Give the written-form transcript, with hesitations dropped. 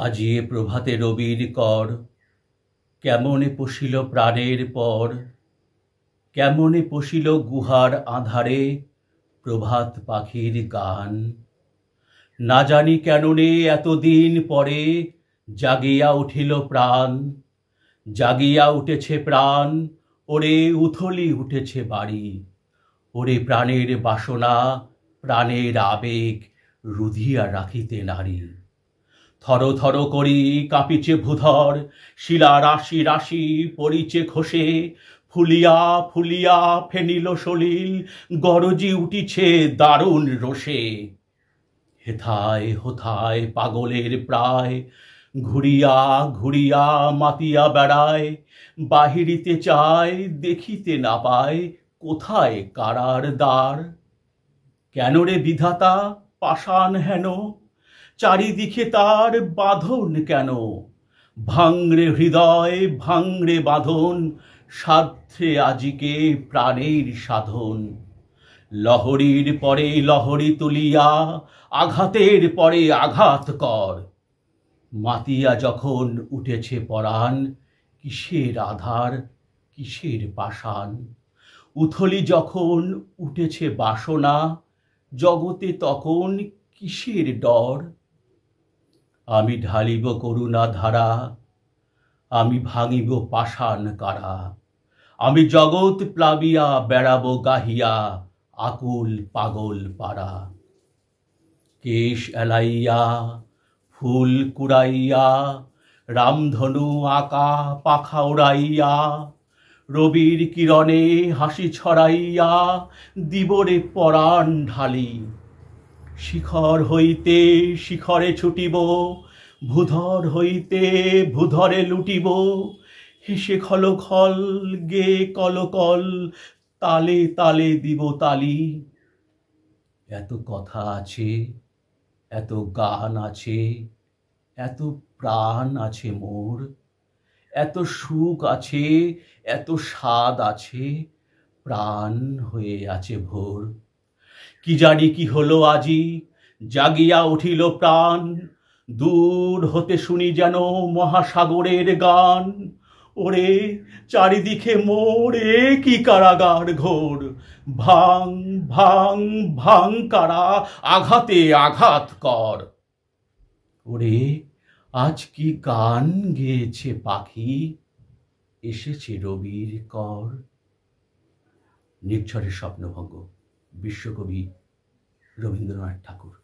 আজি এ প্রভাতে রবির কর, কেমনে পশিল প্রাণের পর, কেমনে পশিল গুহার আঁধারে প্রভাত পাখির গান। না জানি কেননে এতদিন পরে জাগিয়া উঠিল প্রাণ, জাগিয়া উঠেছে প্রাণ, ওরে উথলি উঠেছে বাড়ি। ওরে প্রাণের বাসনা, প্রাণের আবেগ রুধিয়া রাখিতে নারী। থর থর করি কাঁপিছে ভূধর, শিলা রাশি রাশি পড়িছে খসে, ফুলিয়া ফুলিয়া ফেনিল সলিল গরজি উঠিছে দারুণ রোষে। হেথায় হোথায় পাগলের প্রায়, ঘুরিয়া ঘুরিয়া মাতিয়া বেড়ায়, বাহিরিতে চায় দেখিতে না পায় কোথায় কারার দ্বার। কেন রে বিধাতা পাষাণ হেন, চারিদিকে তার বাঁধন কেন? ভাঙরে হৃদয় ভাঙরে বাঁধন, সাধ্যে আজিকে প্রাণের সাধন। লহরীর পরে লহরী তুলিয়া, আঘাতের পরে আঘাত কর। মাতিয়া যখন উঠেছে পরাণ, কিসের আধার কিসের পাষাণ। উথলি যখন উঠেছে বাসনা, জগতে তখন কিসের ডর। আমি ঢালিব করুণা ধারা, আমি ভাঙিব পাষাণ কারা। আমি জগৎ প্লাবিয়া বেড়াবো গাহিয়া আকুল পাগল পাড়া। কেশ এলাইয়া ফুল কুড়াইয়া, রামধনু আঁকা পাখা উড়াইয়া, রবির কিরণে হাসি ছড়াইয়া দিবরে পরাণ ঢালি। শিখর হইতে শিখরে ছুটিব, ভূধর হইতে ভূধরে লুটিব। হেসে খল খল গে কলকল, তালে তালে দিব তালি। এত কথা আছে, এত গান আছে, এত প্রাণ আছে মোর। এত সুখ আছে, এত স্বাদ আছে, প্রাণ হয়ে আছে ভোর। কি জানি কি হলো আজি, জাগিয়া উঠিল প্রাণ। দূর হতে শুনি যেন মহাসাগরের গান। ওরে চারিদিকে মোর এ কি কারাগার ঘোর। ভাঙ ভাঙ ভাঙ কারা, আঘাতে আঘাত কর। ওরে আজ কি গান গেয়েছে পাখি, এসেছে রবির কর। নির্ঝরের স্বপ্নভঙ্গ, বিশ্বকবি রবীন্দ্রনাথ ঠাকুর।